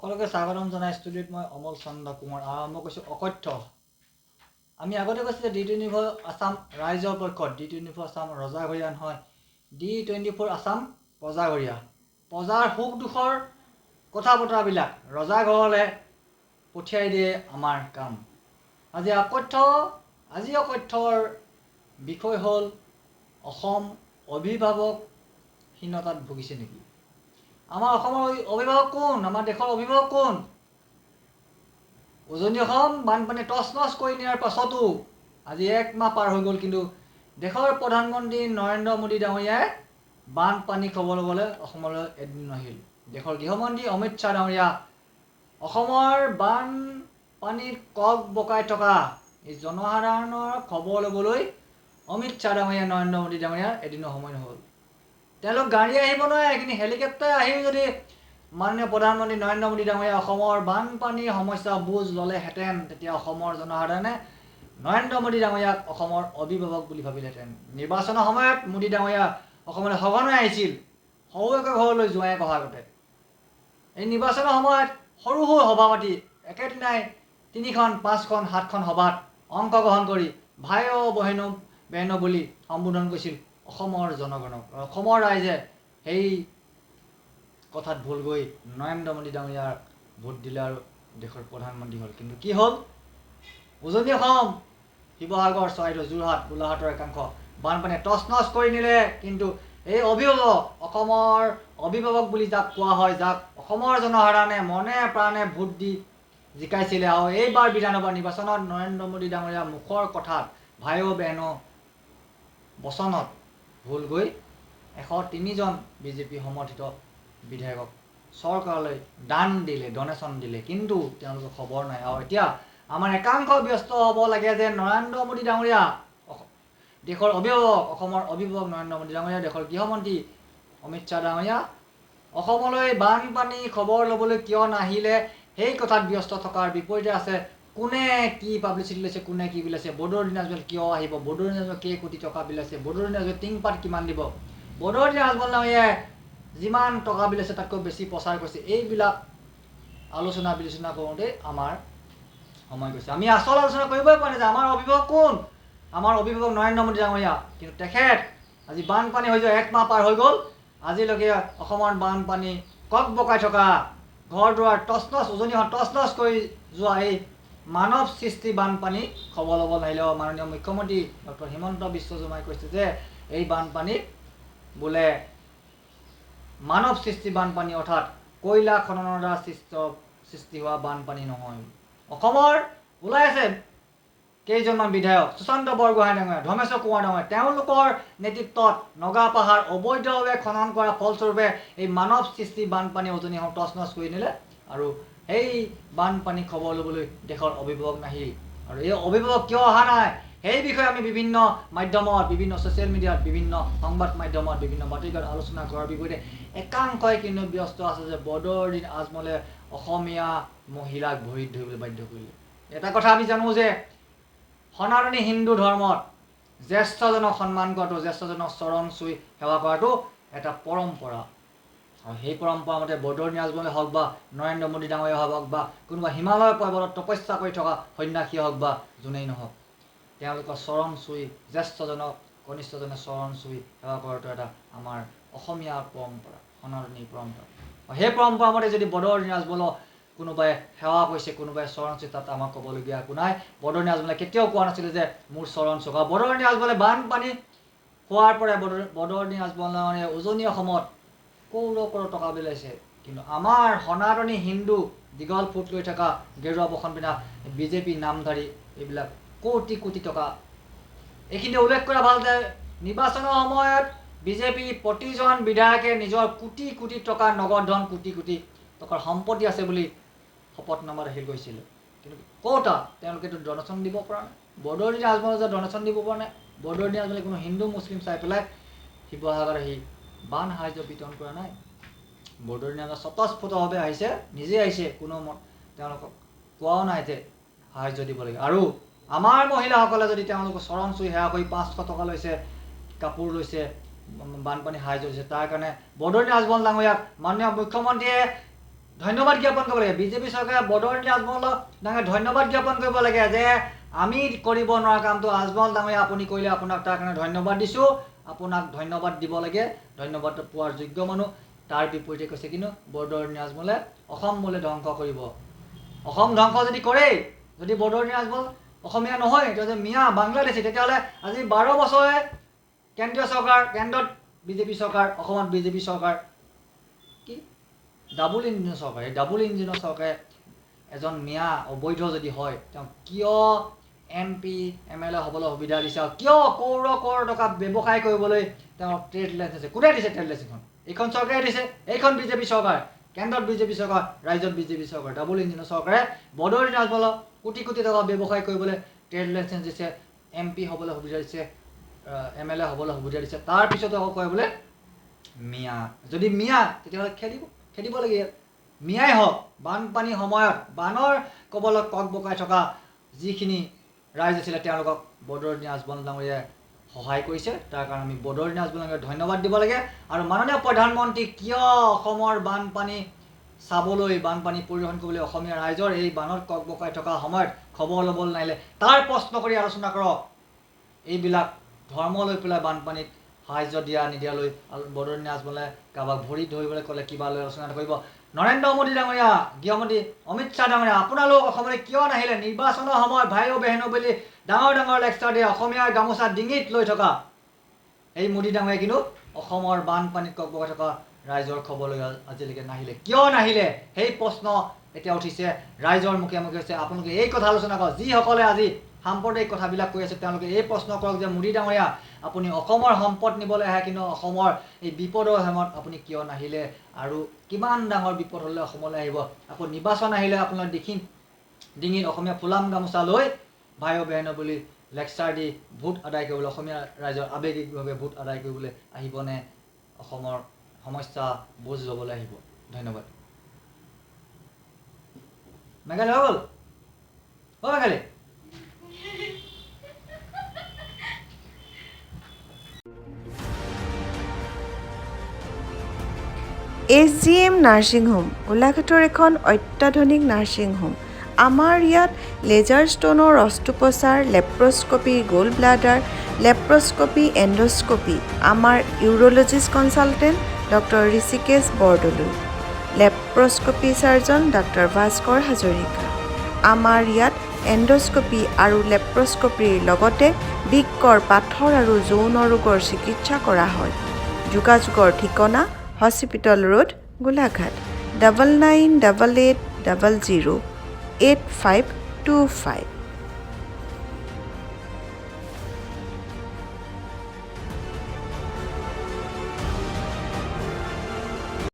সকলোকে স্বাগতম জনাই ষ্টুডিঅ'ত মই অমল চন্দ্ৰ কুমাৰ আৰম্ভ কৰিছোঁ অকথ্য। আমি আগতে কৈছোঁ যে D24 আছাম ৰাইজৰ পক্ষত, D24 আছাম ৰজাঘৰীয়া নহয়, D24 আছাম প্ৰজাঘৰীয়া। প্ৰজাৰ সুখ দুখৰ কথা বতৰাবিলাক ৰজাঘৰলৈ পঠিয়াই দিয়ে আমাৰ কাম। আজি অকথ্যৰ বিষয় হ'ল অসম অভিভাৱকহীনতাত ভুগিছে নেকি? আমাৰ অসমৰ অভিভাৱক কোন? আমাৰ দেশৰ অভিভাৱক কোন? উজনি অসম বানপানী টচ নচ কৰি নিয়াৰ পাছতো আজি 1 মাহ পাৰ হৈ গ'ল, কিন্তু দেশৰ প্ৰধানমন্ত্ৰী নৰেন্দ্ৰ মোদী ডাঙৰীয়াই বানপানী খবৰ ল'বলৈ অসমলৈ এদিন নাহিল। দেশৰ গৃহমন্ত্ৰী অমিত শ্বাহ ডাঙৰীয়া অসমৰ বানপানীত কক বকাই থকা এই জনসাধাৰণৰ খবৰ ল'বলৈ অমিত শ্বাহ ডাঙৰীয়া নৰেন্দ্ৰ মোদী ডাঙৰীয়াৰ এদিনো সময় নহ'ল। তেওঁলোক গাড়ী আহিব নোৱাৰে, কিন্তু হেলিকপ্টাৰ আহিও যদি মাননীয় প্ৰধানমন্ত্ৰী নৰেন্দ্ৰ মোদী ডাঙৰীয়াই অসমৰ বানপানীৰ সমস্যা বুজ ল'লেহেঁতেন, তেতিয়া অসমৰ জনসাধাৰণে নৰেন্দ্ৰ মোদী ডাঙৰীয়াক অসমৰ অভিভাৱক বুলি ভাবিলেহেঁতেন। নিৰ্বাচনৰ সময়ত মোদী ডাঙৰীয়া অসমলৈ সঘনাই আহিছিল, শহুৰেকৰ ঘৰলৈ জোঁৱাই কহাৰ আগতে। এই নিৰ্বাচনৰ সময়ত সৰু সৰু সভা পাতি একেদিনাই 3খন 5খন 7খন সভাত অংশগ্ৰহণ কৰি ভাই বহেনো বুলি সম্বোধন কৰিছিল অসমৰ জনগণক। অসমৰ ৰাইজে সেই কথাত ভুল গৈ নৰেন্দ্ৰ মোদী ডাঙৰীয়াক ভোট দিলে আৰু দেশৰ প্ৰধানমন্ত্ৰী হ'ল। কিন্তু কি হ'ল? উজনি অসম, শিৱসাগৰ, চৰাইদেউ, যোৰহাট, গোলাঘাটৰ একাংশ বানপানীয়ে টচ নচ কৰি নিলে, কিন্তু এই অভিভাৱক, অসমৰ অভিভাৱক বুলি যাক কোৱা হয়, যাক অসমৰ জনসাধাৰণে মনে প্ৰাণে ভোট দি জিকাইছিলে, আৰু এইবাৰ বিধানসভা নিৰ্বাচনত নৰেন্দ্ৰ মোদী ডাঙৰীয়া মুখৰ কথাত ভাই বেহনো বচনত ভুল গৈ 103জন বিজেপি সমৰ্থিত বিধায়কক চৰকাৰলৈ ডনেশ্যন দিলে, কিন্তু তেওঁলোকৰ খবৰ নাই। আৰু এতিয়া আমাৰ একাংশ ব্যস্ত হ'ব লাগে যে নৰেন্দ্ৰ মোদী ডাঙৰীয়া দেশৰ অভিভাৱক, অসমৰ অভিভাৱক নৰেন্দ্ৰ মোদী ডাঙৰীয়া, দেশৰ গৃহমন্ত্ৰী অমিত শ্বাহ ডাঙৰীয়া অসমলৈ বানপানী খবৰ ল'বলৈ কিয় নাহিলে, সেই কথাত ব্যস্ত থকাৰ বিপৰীতে আছে কোনে কি পাব্লিচিটি লৈছে, কোনে কি বিলাইছে, বদৰুদ্দিন আজমল কিয় আহিব, বদৰুদ্দিন আজমল কেই কোটি টকা বিলাইছে, বদৰুদ্দিন আজমল টিংপাত কিমান দিব, বদৰুদ্দিন আজমল ডাঙৰীয়াই যিমান টকা বিলাইছে তাতকৈ বেছি প্ৰচাৰ কৰিছে। এইবিলাক আলোচনা বিলোচনা কৰোঁতে আমাৰ সময় গৈছে। আমি আচল আলোচনা কৰিবই পৰা নাই যে আমাৰ অভিভাৱক কোন? আমাৰ অভিভাৱক নৰেন্দ্ৰ মোদী ডাঙৰীয়া, কিন্তু তেখেত আজি বানপানী হৈ যোৱা 1 মাহ পাৰ হৈ গ'ল, আজিলৈকে অসমৰ বানপানী কক বকাই থকা, ঘৰ দুৱাৰ টচ নচ, উজনি অসম টচ নচ কৰি যোৱা এই মানৱ সৃষ্টি বানপানী খবৰ ল'ব নাহিলে। মাননীয় মুখ্যমন্ত্ৰী ডক্টৰ হিমন্ত বিশ্ব শৰ্মাই কৈছে যে এই বানপানী বোলে মানৱ সৃষ্টি বানপানী, অৰ্থাৎ কয়লা খননৰ দ্বাৰা সৃষ্টি হোৱা বানপানী নহয়। অসমৰ ওলাই আছে কেইজনমান বিধায়ক, সুশান্ত বৰগোহাঁই ডাঙৰীয়া, ধৰ্মেশ্বৰ কুমাৰ ডাঙৰীয়া, তেওঁলোকৰ নেতৃত্বত নগা পাহাৰ অবৈধভাৱে খনন কৰাৰ ফলস্বৰূপে এই মানৱ সৃষ্টি বানপানী উজনি অসম টচ নচ কৰি নিলে, আৰু সেই বানপানী খবৰ ল'বলৈ দেশৰ অভিভাৱক নাহিল। আৰু এই অভিভাৱক কিয় অহা নাই, সেই বিষয়ে আমি বিভিন্ন মাধ্যমত, বিভিন্ন ছ'চিয়েল মিডিয়াত, বিভিন্ন সংবাদ মাধ্যমত, বিভিন্ন বাতৰিকাকত আলোচনা কৰাৰ বিপৰীতে একাংশই কিন্তু ব্যস্ত আছে যে বদৰুদ্দিন আজমলে অসমীয়া মহিলাক ভৰিত ধৰিবলৈ বাধ্য কৰিলে। এটা কথা আমি জানো যে সনাতনী হিন্দু ধৰ্মত জ্যেষ্ঠজনক সন্মান কৰাটো, জ্যেষ্ঠজনক চৰণ চুই সেৱা কৰাটো এটা পৰম্পৰা। আৰু সেই পৰম্পৰা মতে বদৰুদ্দিন আজমলে হওক বা নৰেন্দ্ৰ মোদী ডাঙৰীয়া হওক বা কোনোবা হিমালয় পৰ্বতত তপস্যা কৰি থকা সন্যাসী হওক বা যোনেই নহওক, তেওঁলোকৰ চৰণ চুই, জ্যেষ্ঠজনক কনিষ্ঠজনে চৰণ চুই সেৱা কৰাটো এটা আমাৰ অসমীয়া পৰম্পৰা, সনাতনী পৰম্পৰা। আৰু সেই পৰম্পৰা মতে যদি বদৰুদ্দিন আজমলক কোনোবাই সেৱা কৰিছে, কোনোবাই চৰণ চুই, তাত আমাক ক'বলগীয়া একো নাই। বদৰুদ্দিন আজমলে কেতিয়াও কোৱা নাছিলে যে মোৰ চৰণ চুক। আৰু বদৰুদ্দিন আজমলে বানপানী হোৱাৰ পৰাই বদৰুদ্দিন আজমলে উজনি অসমত কৰোৰ টকা বিলাইছে, কিন্তু আমাৰ সনাতনী হিন্দু দীঘল ফুট লৈ থকা, গেৰুৱা বসন পিন্ধা বিজেপি নামধাৰী এইবিলাক কোটি কোটি টকা। এইখিনি উল্লেখ কৰা ভাল যে নিৰ্বাচনৰ সময়ত বিজেপি প্ৰতিজন বিধায়কে নিজৰ কোটি কোটি টকাৰ নগদ ধন, কোটি কোটি টকাৰ সম্পত্তি আছে বুলি শপতনামা দাখিল কৰিছিলে, কিন্তু ক'তা তেওঁলোকেতো ডনেশ্যন দিব পৰা নাই। বদৰুদ্দিন আজমলে যে ডনেশ্যন দিব পৰা নাই, বদৰুদ্দিন আজমলে কোনো হিন্দু মুছলিম চাই পেলাই শিৱসাগৰত আহি বান সাহায্য বিতৰণ কৰা নাই। বদৰুদ্দিন আজমলে স্বতঃস্ফূৰ্তভাৱে আহিছে, নিজে আহিছে, কোনো তেওঁলোকক কোৱাও নাই যে সাহায্য দিব লাগে। আৰু আমাৰ মহিলাসকলে যদি তেওঁলোকক চৰণ চুই সেৱা কৰি 500 টকা লৈছে, কাপোৰ লৈছে, বানপানী সাহায্য দিছে, তাৰ কাৰণে বদৰুদ্দিন আজমল ডাঙৰীয়াক মাননীয় মুখ্যমন্ত্ৰীয়ে ধন্যবাদ জ্ঞাপন কৰিব লাগে। বিজেপি চৰকাৰে বদৰুদ্দিন আজমল ডাঙৰীয়াক ধন্যবাদ জ্ঞাপন কৰিব লাগে যে আমি কৰিব নোৱাৰা কামটো আজমল ডাঙৰীয়া আপুনি কৰিলে, আপোনাক তাৰ কাৰণে ধন্যবাদ দিছোঁ, আপোনাক ধন্যবাদ দিব লাগে, ধন্যবাদ পোৱাৰ যোগ্য মানুহ। তাৰ বিপৰীতে কৈছে কিন্তু বদৰুদ্দিন আজমলে অসম বোলে ধ্বংস কৰিব। অসম ধ্বংস যদি কৰে, যদি বদৰুদ্দিন আজমল অসমীয়া নহয়, তেতিয়া মিয়া বাংলাদেশী, তেতিয়াহ'লে আজি 12 বছৰে কেন্দ্ৰীয় চৰকাৰ, কেন্দ্ৰত বিজেপি চৰকাৰ, অসমত বিজেপি চৰকাৰ, কি ডাবুল ইঞ্জিনৰ চৰকাৰ। এই ডাবুল ইঞ্জিনৰ চৰকাৰে এজন মিয়া অবৈধ যদি হয়, তেওঁ কিয় MP MLA হ'বলৈ সুবিধা দিছে, আৰু কিয় ক'ৰ টকা ব্যৱসায় কৰিবলৈ তেওঁ ট্ৰেড লাইচেন্স দিছে? কোনে দিছে ট্ৰেড লাইচেন্সখন? এইখন চৰকাৰে দিছে, এইখন বিজেপি চৰকাৰ, কেন্দ্ৰত বিজেপি চৰকাৰ, ৰাজ্যত বিজেপি চৰকাৰ। ডাবুল ইঞ্জিনৰ চৰকাৰে বদৰুদ্দিন আজমলক কোটি কোটি টকা ব্যৱসায় কৰিবলৈ ট্ৰেড লাইচেন্স দিছে, MP হ'বলৈ সুবিধা দিছে, MLA হ'বলৈ সুবিধা দিছে, তাৰপিছতো আকৌ কয় বোলে মিয়া। যদি মিয়া তেতিয়াহ'লে খেদিব লাগে ইয়াত। মিয়াই হওক, বানপানীৰ সময়ত বানৰ কবলত কক বকাই থকা যিখিনি ৰাইজ আছিলে তেওঁলোকক বদৰুদ্দিন আজমল ডাঙৰীয়াই সহায় কৰিছে। তাৰ কাৰণে আমি বদৰুদ্দিন আজমল ডাঙৰীয়াক ধন্যবাদ দিব লাগে। আৰু মাননীয় প্ৰধানমন্ত্ৰী কিয় অসমৰ বানপানী চাবলৈ, বানপানী পৰিদৰ্শন কৰিবলৈ অসমীয়া ৰাইজৰ এই বানত কক বকাই থকা সময়ত খবৰ ল'বলৈ নাহিলে, তাৰ প্ৰশ্ন কৰি আলোচনা কৰক। এইবিলাক ধৰ্ম লৈ পেলাই বানপানীত সাহায্য দিয়া নিদিয়ালৈ বদৰুদ্দিন আজমলে কাৰোবাক ভৰি ধৰিবলৈ ক'লে কিবা লৈ আলোচনা কৰিব। নৰেন্দ্ৰ মোদী ডাঙৰীয়া, গৃহমন্ত্ৰী অমিত শ্বাহ ডাঙৰীয়া, আপোনালোক অসমলৈ কিয় নাহিলে? নিৰ্বাচনৰ সময়ত ভাই বেহেনো বুলি ডাঙৰ লেকচাৰ দিয়ে অসমীয়াৰ গামোচা ডিঙিত লৈ থকা এই মোদী ডাঙৰীয়া কিন্তু অসমৰ বানপানীত কক বকাই থকা ৰাইজৰ খবৰ লৈ আজিলৈকে নাহিলে। কিয় নাহিলে সেই প্ৰশ্ন এতিয়া উঠিছে, ৰাইজৰ মুখে মুখে হৈছে। আপোনালোকে এই কথা আলোচনা কৰক। যিসকলে আজি সাম্প্ৰদায়িক কথাবিলাক কৈ আছে তেওঁলোকে এই প্ৰশ্ন কৰক যে মোদী ডাঙৰীয়া, আপুনি অসমৰ সম্পদ নিবলৈ আহে, কিন্তু অসমৰ এই বিপদৰ সময়ত আপুনি কিয় নাহিলে? আৰু কিমান ডাঙৰ বিপদ হ'লে অসমলৈ আহিব? আকৌ নিৰ্বাচন আহিলে আপোনাৰ ডিঙিত অসমীয়া ফুলাম গামোচা লৈ ভাই বেহেনো বুলি লেকচাৰ দি ভোট আদায় কৰিবলৈ, অসমীয়া ৰাইজৰ আৱেগিকভাৱে ভোট আদায় কৰিবলৈ আহিবনে? অসমৰ সমস্যা বুজ ল'বলৈ আহিব? ধন্যবাদ। মেঘালী হৈ গ'ল? মেঘালী SGM নাৰ্ছিং হোম গোলাঘাটৰ এখন অত্যাধুনিক নাৰ্ছিং হোম। আমাৰ ইয়াত লেজাৰ ষ্টোনৰ অস্ত্ৰোপচাৰ, laparoscopy, gall bladder, laparoscopy, endoscopy. আমাৰ urologist consultant doctor Hrishikesh Bordoloi, laparoscopy surgeon doctor Bhaskar Hazarika. আমাৰ ইয়াত এণ্ডস্কপি আৰু লেপ্ৰস্কপিৰ লগতে বৃক্কৰ, পাথৰ আৰু যৌন ৰোগৰ চিকিৎসা কৰা হয়। যোগাযোগৰ ঠিকনা হস্পিটেল ৰোড, গোলাঘাট, 9988008525।